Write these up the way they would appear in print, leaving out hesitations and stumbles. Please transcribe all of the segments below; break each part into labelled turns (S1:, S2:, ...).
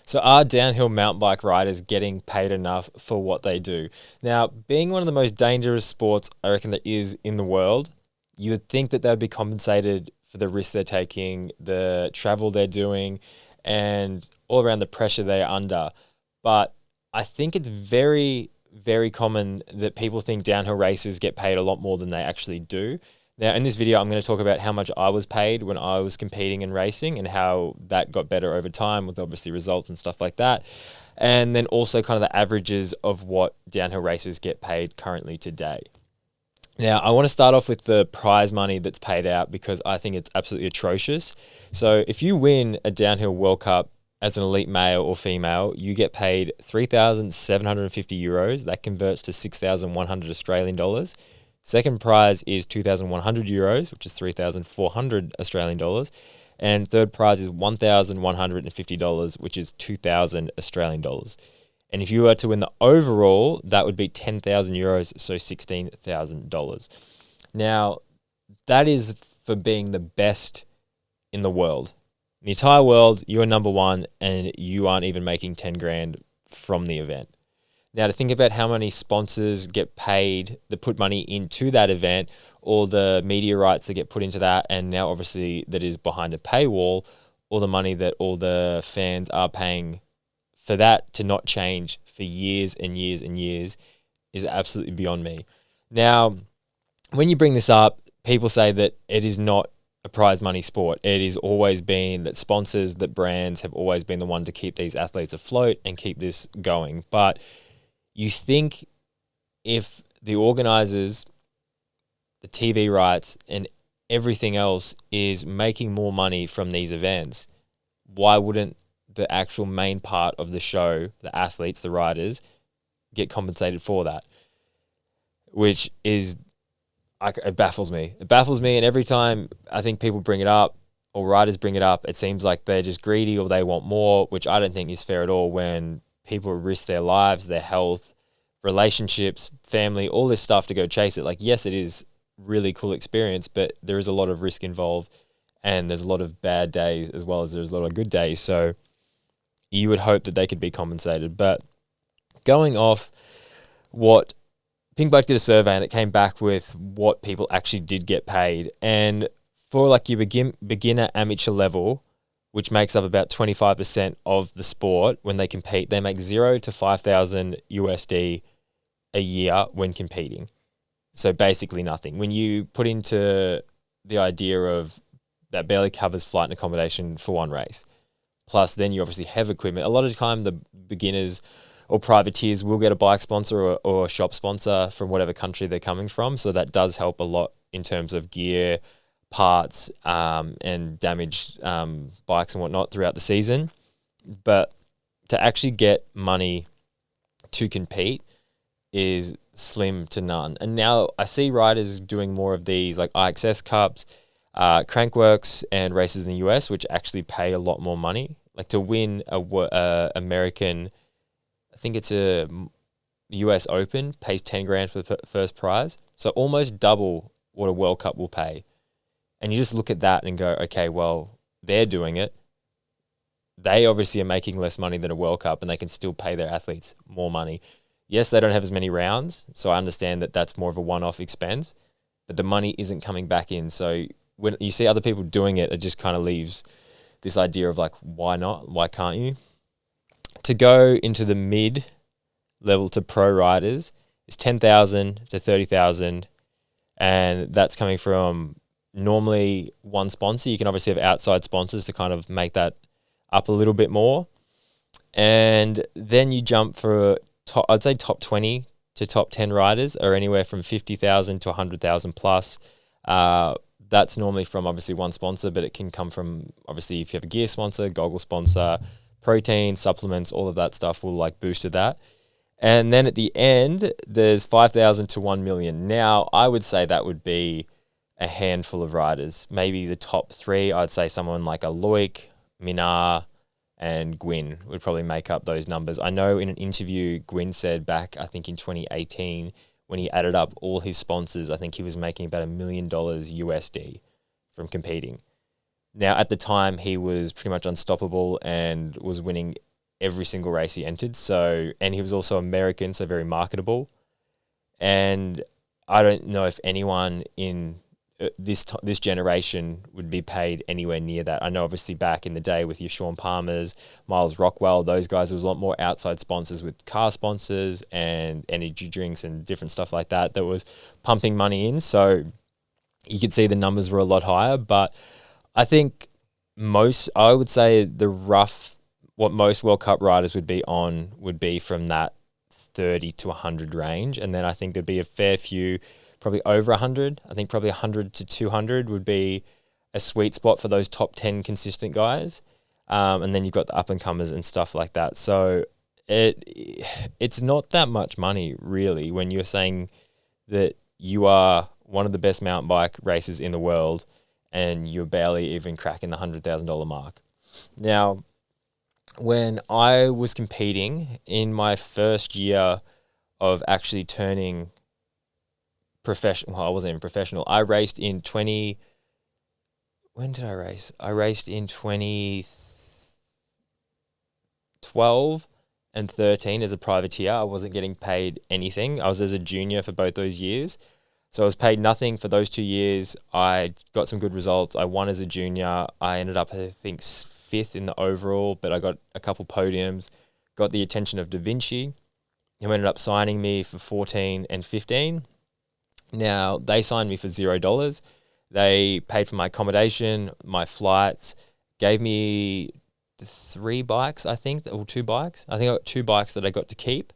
S1: So are downhill mountain bike riders getting paid enough for what they do? Now, being one of the most dangerous sports I reckon there is in the world, you would think that they'd be compensated for the risk they're taking, the travel they're doing, and all around the pressure they're under. But I think it's very, very common that people think downhill racers get paid a lot more than they actually do. Now, in this video, I'm going to talk about how much I was paid when I was competing and racing and how that got better over time with obviously results and stuff like that. And then also kind of the averages of what downhill racers get paid currently today. Now, I want to start off with the prize money that's paid out because I think it's absolutely atrocious. So if you win a downhill World Cup as an elite male or female, you get paid €3,750. That converts to 6,100 Australian dollars. Second prize is €2,100, which is 3,400 Australian dollars. And third prize is $1,150, which is 2,000 Australian dollars. And if you were to win the overall, that would be €10,000, so $16,000. Now, that is for being the best in the world. In the entire world, you are number one, and you aren't even making 10 grand from the event. Now, to think about how many sponsors get paid that put money into that event, all the media rights that get put into that, and now obviously that is behind a paywall, all the money that all the fans are paying for that to not change for years and years and years is absolutely beyond me. Now, when you bring this up, people say that it is not a prize money sport. It has always been that sponsors, that brands have always been the one to keep these athletes afloat and keep this going. But you think if the organisers, the TV rights, and everything else is making more money from these events, why wouldn't the actual main part of the show, the athletes, the riders, get compensated for that? Which is, it baffles me. It baffles me, and every time I think people bring it up, or riders bring it up, it seems like they're just greedy or they want more, which I don't think is fair at all when people risk their lives, their health, relationships, family, all this stuff to go chase it. Like, yes, it is really cool experience, but there is a lot of risk involved, and there's a lot of bad days as well as there's a lot of good days. So you would hope that they could be compensated. But going off what Pink Bike did a survey, and it came back with what people actually did get paid. And for like your beginner amateur level, which makes up about 25% of the sport, when they compete, they make 0 to 5,000 USD a year when competing. So basically nothing. When you put into the idea of that barely covers flight and accommodation for one race, plus then you obviously have equipment. A lot of the time the beginners or privateers will get a bike sponsor or a shop sponsor from whatever country they're coming from. So that does help a lot in terms of gear, parts, and damaged bikes and whatnot throughout the season. But to actually get money to compete is slim to none. And now I see riders doing more of these like IXS Cups, Crankworks, and races in the US, which actually pay a lot more money. Like to win a American, I think it's a US Open, pays 10 grand for the first prize. So almost double what a World Cup will pay. And you just look at that and go, okay, well, they're doing it. They obviously are making less money than a World Cup, and they can still pay their athletes more money. Yes, they don't have as many rounds, so I understand that that's more of a one-off expense, but the money isn't coming back in. So when you see other people doing it, it just kind of leaves this idea of like, why not? Why can't you? To go into the mid-level to pro riders is 10,000 to 30,000, and that's coming from normally one sponsor. You can obviously have outside sponsors to kind of make that up a little bit more. And then you jump for, I'd say top 20 to top 10 riders are anywhere from 50,000 to 100,000 plus. That's normally from obviously one sponsor, but it can come from obviously if you have a gear sponsor, goggle sponsor, protein, supplements, all of that stuff will like boost to that. And then at the end, there's 5,000 to 1 million. Now, I would say that would be a handful of riders. Maybe the top three, I'd say someone like a Loic, Minar, and Gwyn would probably make up those numbers. I know in an interview, Gwyn said back, I think in 2018, when he added up all his sponsors, I think he was making about $1 million USD from competing. Now, at the time, he was pretty much unstoppable and was winning every single race he entered. So, and he was also American, so very marketable. And I don't know if anyone in this generation would be paid anywhere near that. I know obviously back in the day with your Sean Palmers, Miles Rockwell, those guys, there was a lot more outside sponsors with car sponsors and energy drinks and different stuff like that was pumping money in. So you could see the numbers were a lot higher. But I think I would say what most World Cup riders would be from that 30 to 100 range. And then I think there'd be a fair few probably over 100. I think probably 100 to 200 would be a sweet spot for those top 10 consistent guys. And then you've got the up-and-comers and stuff like that. So it's not that much money, really, when you're saying that you are one of the best mountain bike racers in the world and you're barely even cracking the $100,000 mark. Now, when I was competing in my first year of actually turning professional, well, I wasn't even professional. I raced in when did I race? I raced in 2012 and 13 as a privateer. I wasn't getting paid anything. I was as a junior for both those years. So I was paid nothing for those 2 years. I got some good results. I won as a junior. I ended up, I think, 5th in the overall, but I got a couple podiums, got the attention of Da Vinci, who ended up signing me for 14 and 15. Now, they signed me for $0. They paid for my accommodation, my flights, gave me 3 bikes, I think, or 2 bikes. I think I got 2 bikes that I got to keep.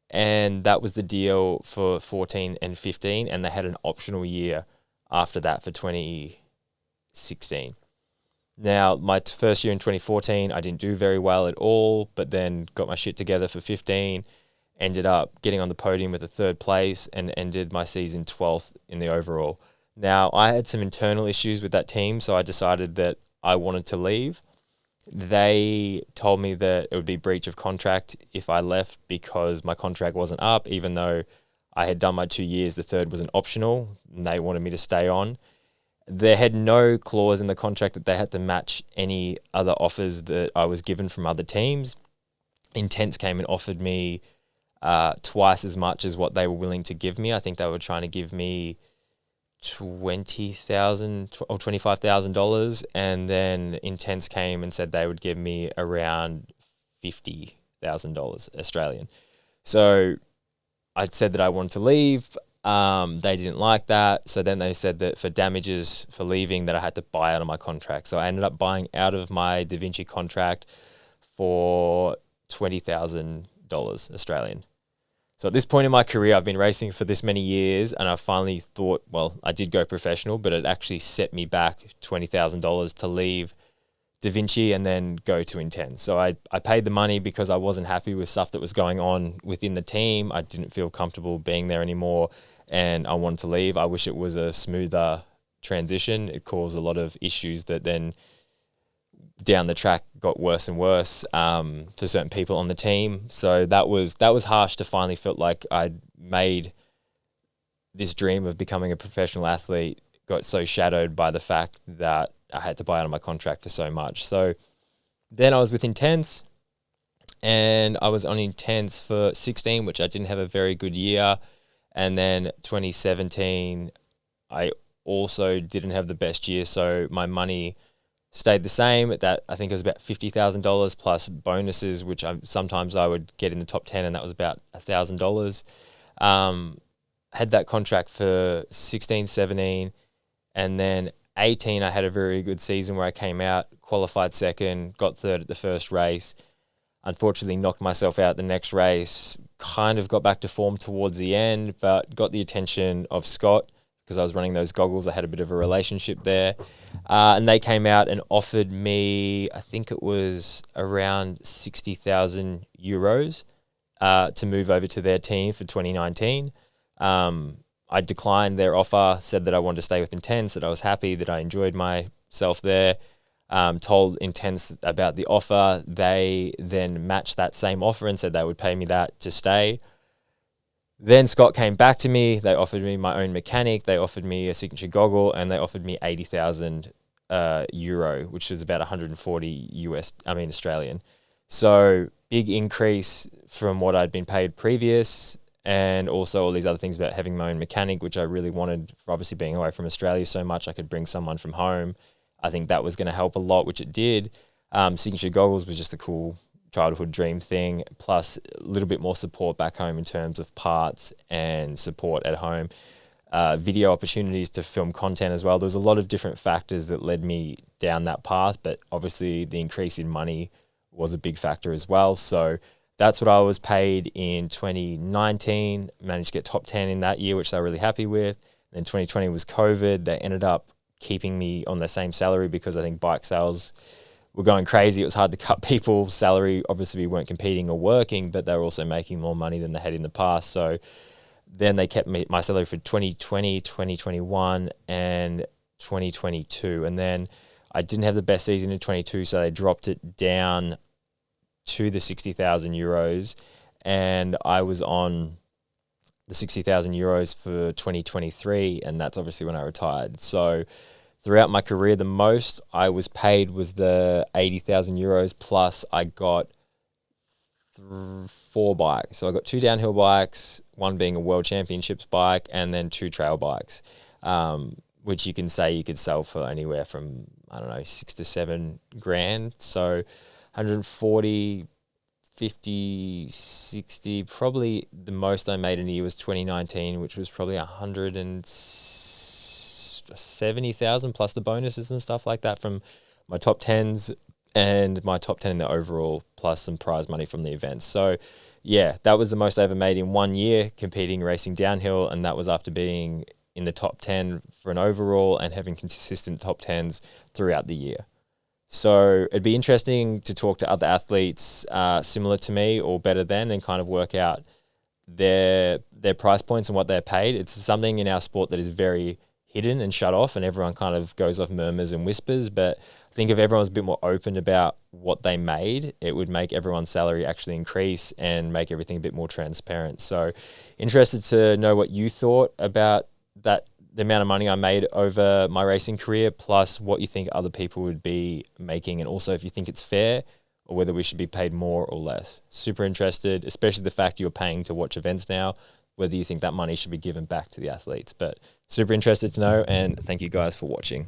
S1: And that was the deal for 14 and 15. And they had an optional year after that for 2016. Now, my first year in 2014, I didn't do very well at all, but then got my shit together for 15. Ended up getting on the podium with a 3rd place and ended my season 12th in the overall. Now, I had some internal issues with that team, so I decided that I wanted to leave. They told me that it would be breach of contract if I left because my contract wasn't up, even though I had done my 2 years. The 3rd was an optional, and they wanted me to stay on. They had no clause in the contract that they had to match any other offers that I was given from other teams. Intense came and offered me twice as much as what they were willing to give me. I think they were trying to give me $20,000 or $25,000, and then Intense came and said they would give me around $50,000 Australian. So I said that I wanted to leave. They didn't like that, so then they said that for damages for leaving that I had to buy out of my contract. So I ended up buying out of my Da Vinci contract for $20,000 Australian. So at this point in my career, I've been racing for this many years, and I finally thought, well, I did go professional, but it actually set me back $20,000 to leave Da Vinci and then go to Intense. So I paid the money because I wasn't happy with stuff that was going on within the team. I didn't feel comfortable being there anymore, and I wanted to leave. I wish it was a smoother transition. It caused a lot of issues that then down the track got worse and worse for certain people on the team. So that was harsh to finally feel like I'd made this dream of becoming a professional athlete got so shadowed by the fact that I had to buy out of my contract for so much. So then I was with Intense, and I was on Intense for 16, which I didn't have a very good year. And then 2017, I also didn't have the best year. So my money stayed the same at that. I think it was about $50,000 plus bonuses, which sometimes I would get in the top 10, and that was about $1,000. Had that contract for 16, 17, and then 18, I had a very good season where I came out, qualified 2nd, got 3rd at the first race. Unfortunately, knocked myself out the next race, kind of got back to form towards the end, but got the attention of Scott because I was running those goggles. I had a bit of a relationship there. And they came out and offered me, I think it was around 60,000 euros to move over to their team for 2019. I declined their offer, said that I wanted to stay with Intense, that I was happy, that I enjoyed myself there. Told Intense about the offer. They then matched that same offer and said they would pay me that to stay. Then Scott came back to me. They offered me my own mechanic. They offered me a signature goggle, and they offered me 80,000 euro, which is about 140 Australian. So big increase from what I'd been paid previous, and also all these other things about having my own mechanic, which I really wanted for obviously being away from Australia so much. I could bring someone from home. I think that was going to help a lot, which it did. Signature Goggles was just a cool childhood dream thing, plus a little bit more support back home in terms of parts and support at home. Video opportunities to film content as well. There was a lot of different factors that led me down that path, but obviously the increase in money was a big factor as well. So that's what I was paid in 2019, managed to get top 10 in that year, which they were really happy with. Then 2020 was COVID. They ended up keeping me on the same salary because I think bike sales were going crazy. It was hard to cut people's salary. Obviously, we weren't competing or working, but they were also making more money than they had in the past. So then they kept my salary for 2020, 2021, and 2022. And then I didn't have the best season in 22, so they dropped it down to the 60,000 euros. And I was on the 60,000 euros for 2023, and that's obviously when I retired. So throughout my career, the most I was paid was the 80,000 euros, plus I got 4 bikes. So I got 2 downhill bikes, one being a world championships bike, and then 2 trail bikes, which you can say you could sell for anywhere from, I don't know, 6 to 7 grand. So 140, 50, 60, probably the most I made in a year was 2019, which was probably 170,000 plus the bonuses and stuff like that from my top 10s and my top 10 in the overall, plus some prize money from the events. So yeah, that was the most I ever made in 1 year competing, racing downhill. And that was after being in the top 10 for an overall and having consistent top 10s throughout the year. So it'd be interesting to talk to other athletes similar to me or better than, and kind of work out their price points and what they're paid. It's something in our sport that is very hidden and shut off, and everyone kind of goes off murmurs and whispers. But I think if everyone's a bit more open about what they made, it would make everyone's salary actually increase and make everything a bit more transparent. So interested to know what you thought about that, the amount of money I made over my racing career, plus what you think other people would be making, and also if you think it's fair or whether we should be paid more or less. Super interested, especially the fact you're paying to watch events now, whether you think that money should be given back to the athletes. But super interested to know, and thank you guys for watching.